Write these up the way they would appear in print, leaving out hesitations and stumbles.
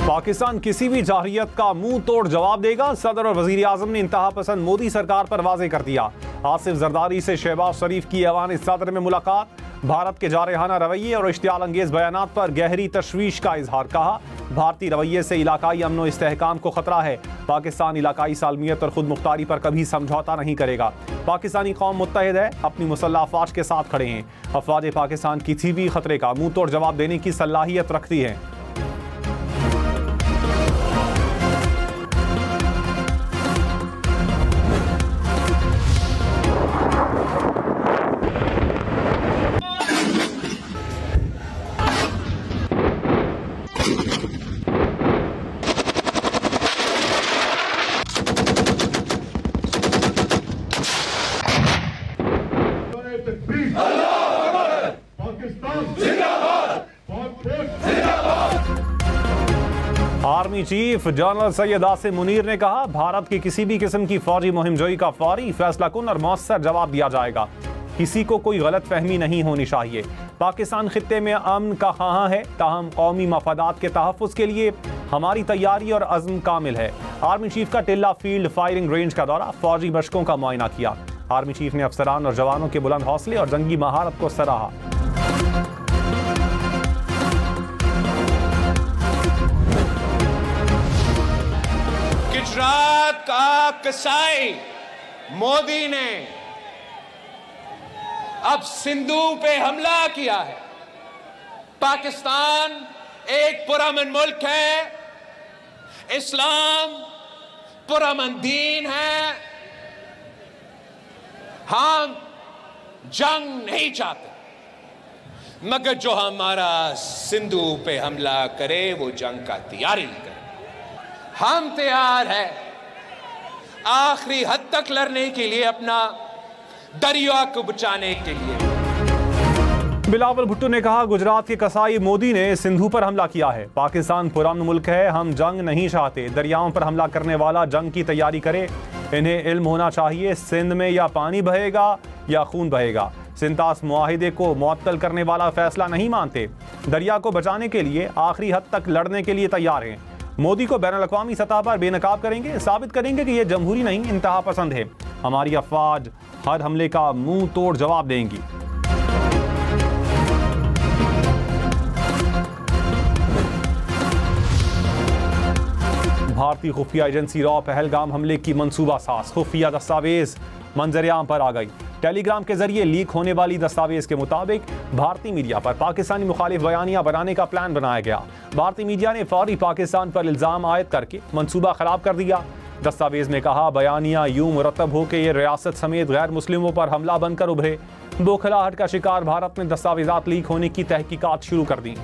पाकिस्तान किसी भी जारहियत का मुंह तोड़ जवाब देगा। सदर और वजीर आजम ने इंतहा पसंद मोदी सरकार पर वाजे कर दिया। आसिफ जरदारी से शहबाज शरीफ की ऐवान सदर में मुलाकात। भारत के जारहाना रवैये और इश्तियाल अंगेज बयानात पर गहरी तशवीश का इजहार। कहा, भारतीय रवैये से इलाकाई अमन और इस्तेहकाम को खतरा है। पाकिस्तान इलाकाई सालमियत और खुद मुख्तारी पर कभी समझौता नहीं करेगा। पाकिस्तानी कौम मुत्तहिद है, अपनी मुसल्लह अफवाज के साथ खड़े हैं। अफवाज पाकिस्तान किसी भी खतरे का मुंह तोड़ जवाब देने की सलाहियत रखती है। Army chief general Syed Asim Munir ने कहा, भारत की किसी भी किस्म की फौजी मुहिमजोई का फौरी फैसला कुन और मौसर जवाब दिया जाएगा। किसी को कोई गलत फहमी नहीं होनी चाहिए। पाकिस्तान खित्ते में अमन का ख़्वाह है, ताहम कौमी मफादात के तहफ़्फ़ुज़ के लिए हमारी तैयारी और अज़्म कामिल है। आर्मी चीफ का टिल्ला फील्ड फायरिंग रेंज का दौरा, फौजी मशकों का मुआयना किया। आर्मी चीफ ने अफसरान और जवानों के बुलंद हौसले और जंगी महारत को सराहा। गुजरात का कसाई मोदी ने अब सिंधु पे हमला किया है। पाकिस्तान एक पुरअमन मुल्क है, इस्लाम पुरअमन दीन है। हम जंग नहीं चाहते, मगर जो हमारा सिंधु पे हमला करे वो जंग का तैयारी करे। हम तैयार हैं आखिरी हद तक लड़ने के लिए, अपना दरिया को बचाने के लिए। बिलावल भुट्टो ने कहा, गुजरात के कसाई मोदी ने सिंधु पर हमला किया है। पाकिस्तान पुरअमन मुल्क है, हम जंग नहीं चाहते। दरियाओं पर हमला करने वाला जंग की तैयारी करे। इन्हें इल्म होना चाहिए, सिंध में या पानी बहेगा या खून बहेगा। सिंतास मुआहिदे को मुअत्तल करने वाला फैसला नहीं मानते। दरिया को बचाने के लिए आखिरी हद तक लड़ने के लिए तैयार हैं। मोदी को बैनुल अक़वामी सतह पर बेनकाब करेंगे, साबित करेंगे कि यह जमहूरी नहीं इंतहा पसंद है। हमारी अफवाज हर हमले का मुंह तोड़ जवाब देंगी। भारतीय खुफिया एजेंसी रॉ पहलगाम हमले की मंसूबा साज। खुफिया दस्तावेज मंजर-ए-आम पर आ गई। टेलीग्राम के जरिए लीक होने वाली दस्तावेज के मुताबिक भारतीय मीडिया पर पाकिस्तानी मुखालिफ बयानियां बनाने का प्लान बनाया गया। भारतीय मीडिया ने फौरी पाकिस्तान पर इल्जाम आयद करके मंसूबा खराब कर दिया। दस्तावेज में कहा, बयानियां यूं मुरतब हो कि ये रियासत समेत गैर मुस्लिमों पर हमला बनकर उभरे। बौखलाहट का शिकार भारत में दस्तावेजात लीक होने की तहकीकात शुरू कर दी।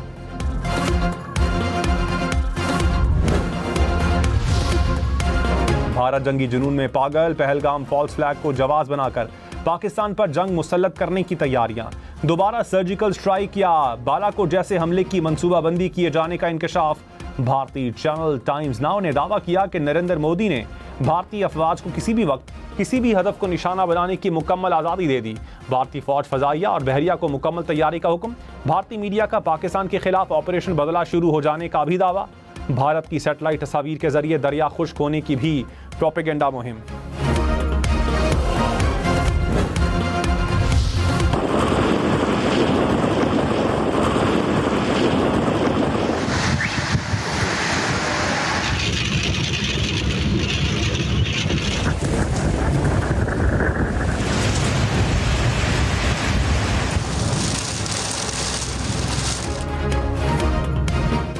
भारत जंगी जुनून में पागल, पहलगाम फॉल्स फ्लैग को जवाब बनाकर पाकिस्तान पर जंग मुसल्लत करने की तैयारियां। दोबारा सर्जिकल स्ट्राइक या बालाकोट जैसे हमले की मंसूबाबंदी किए जाने का इंकशाफ। भारतीय चैनल टाइम्स नाउ ने दावा किया कि नरेंद्र मोदी ने भारतीय अफवाज को किसी भी वक्त किसी भी हदफ को निशाना बनाने की मुकम्मल आज़ादी दे दी। भारतीय फौज, फजाइया और बहरिया को मुकम्मल तैयारी का हुक्म। भारतीय मीडिया का पाकिस्तान के खिलाफ ऑपरेशन बदला शुरू हो जाने का भी दावा। भारत की सैटेलाइट तस्वीर के जरिए दरिया खुश्क होने की भी प्रोपेगेंडा मुहिम।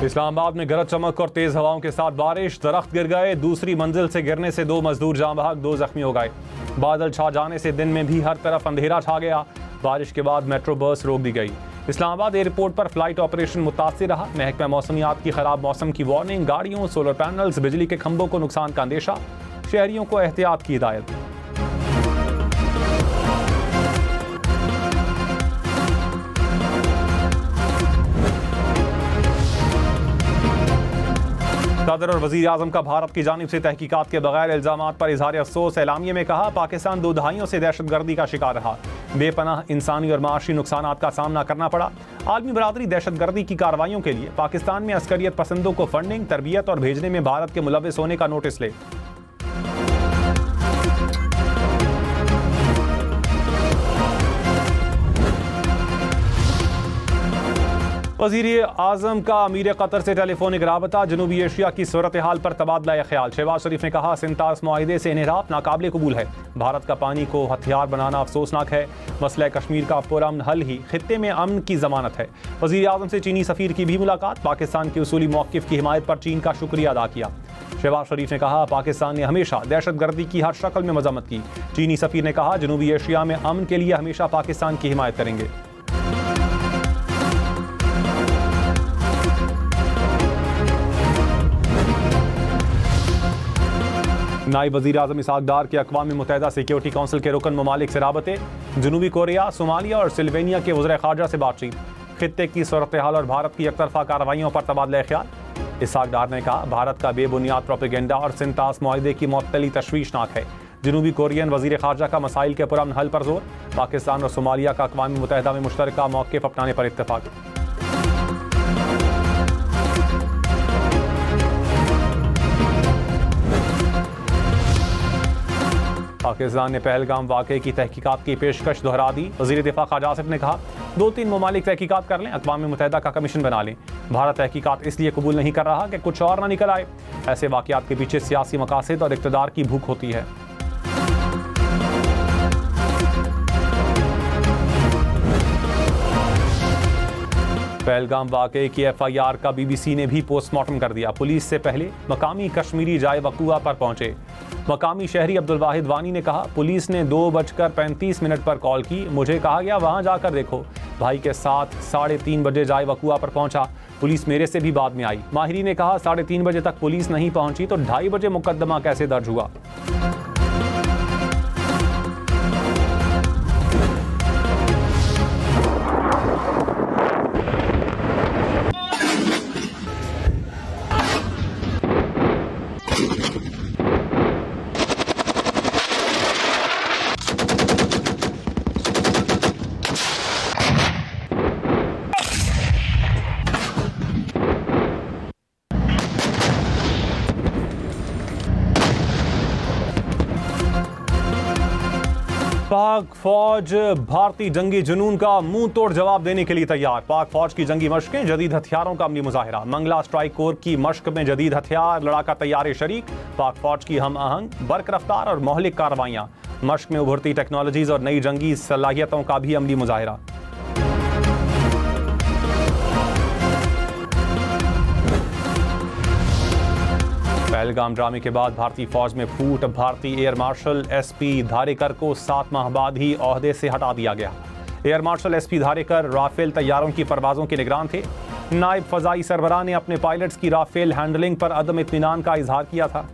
इस्लामाबाद में गरज चमक और तेज हवाओं के साथ बारिश, दरख्त गिर गए। दूसरी मंजिल से गिरने से 2 मजदूर जान बहक, 2 जख्मी हो गए। बादल छा जाने से दिन में भी हर तरफ अंधेरा छा गया। बारिश के बाद मेट्रो बस रोक दी गई। इस्लामाबाद एयरपोर्ट पर फ्लाइट ऑपरेशन मुतासिर रहा। महकमा मौसमियात की खराब मौसम की वार्निंग, गाड़ियों, सोलर पैनल्स, बिजली के खंभों को नुकसान का अंदेशा। शहरियों को एहतियात की हिदायत। सदर और वजीर आजम का भारत की जानिब से तहकीकात के बगैर इल्जामात पर इजहार अफसोस। एलामिये में कहा, पाकिस्तान 2 दहाइयों से दहशतगर्दी का शिकार रहा, बेपनाह इंसानी और माशी नुकसानात का सामना करना पड़ा। आलमी बरादरी दहशतगर्दी की कार्रवाइयों के लिए पाकिस्तान में अस्करियत पसंदों को फंडिंग, तरबियत और भेजने में भारत के मुलव्विस होने का नोटिस ले। वज़ीर आज़म का अमीर कतर से टेलीफोनिक राबता, जनूबी एशिया की सूरत हाल पर तबादला ख्याल। शहबाज शरीफ ने कहा, सिंतास मुआहिदे से इन्हिराफ नाकाबिल कबूल है। भारत का पानी को हथियार बनाना अफसोसनाक है। मसला कश्मीर का पुरअमन हल ही खित्ते में अमन की जमानत है। वज़ीर आज़म से चीनी सफ़ीर की भी मुलाकात, पाकिस्तान के उसूली मौक़िफ़ की हिमायत पर चीन का शुक्रिया अदा किया। शहबाज शरीफ ने कहा, पाकिस्तान ने हमेशा दहशतगर्दी की हर शक्ल में मज़म्मत की। चीनी सफ़ीर ने कहा, जनूबी एशिया में अमन के लिए हमेशा पाकिस्तान की हिमायत करेंगे। नायब वज़ीर आज़म इसहाक़ डार के अक़वाम मुत्तहिदा सिक्योरिटी काउंसिल के रुकन ममालिक से राबते, जनूबी कोरिया, सोमालिया और सिल्वेनिया के वज़ीर ख़ारजा से बातचीत, खित्ते की सूरत हाल और भारत की एकतरफ़ा कार्रवाइयों पर तबादला ख्याल। इसहाक़ डार ने कहा, भारत का बेबुनियाद प्रोपेगेंडा और सिंतास मुआहिदे की मुअत्तली तशवीशनाक है। जनूबी कोरियन वज़ीर ख़ारजा का मसाइल के पुरअमन हल पर जोर, पाकिस्तान और सोमालिया का अक़वाम मुत्तहिदा में मुश्तरका मौक़िफ़ अपनाने पर इत्तेफ़ाक़। पाकिस्तान ने पहलगाम वाक़े की तहकीकात की पेशकश दोहरा दी। वज़ीर दिफ़ा ख़ाजा आसिफ ने कहा, 2-3 ममालिक तहकीकात कर लें, अक़वाम मुत्तहिदा का कमीशन बना लें। भारत तहकीकात इसलिए कबूल नहीं कर रहा कि कुछ और ना निकल आए। ऐसे वाक़यात के पीछे सियासी मकासद और इक़्तिदार की भूख होती है। पहलगाम वाक़े की FIR का BBC ने भी पोस्टमार्टम कर दिया। पुलिस से पहले मकामी कश्मीरी जाए वक़ूआ पर पहुंचे। मकामी शहरी अब्दुल वाहिद वानी ने कहा, पुलिस ने 2:35 पर कॉल की, मुझे कहा गया वहां जाकर देखो। भाई के साथ 3:30 बजे जाए वक़ूआ पर पहुंचा। पुलिस मेरे से भी बाद में आई। माहिरी ने कहा, 3:30 बजे तक पुलिस नहीं पहुंची तो 2:30 बजे मुकदमा कैसे दर्ज हुआ। पाक फौज भारतीय जंगी जुनून का मुंह तोड़ जवाब देने के लिए तैयार। पाक फौज की जंगी मशकें, जदीद हथियारों का अमली मुजाहिरा। मंगला स्ट्राइक कोर की मशक में जदीद हथियार, लड़ाका तैयारी शरीक। पाक फौज की हम आहंग, बर्क रफ्तार और मोहलिक कार्रवाइयाँ। मशक में उभरती टेक्नोलॉजीज और नई जंगी सलाहियतों का भी अमली मुजाहिरा। पहलगाम ड्रामे के बाद भारतीय फौज में फूट। भारतीय एयर मार्शल SP धारेकर को 7 माह बाद ही ओहदे से हटा दिया गया। एयर मार्शल SP धारेकर राफेल तैयारों की परवाजों के निगरान थे। नायब फ़ज़ाई सरबराह ने अपने पायलट्स की राफेल हैंडलिंग पर अदम इत्मीनान का इजहार किया था।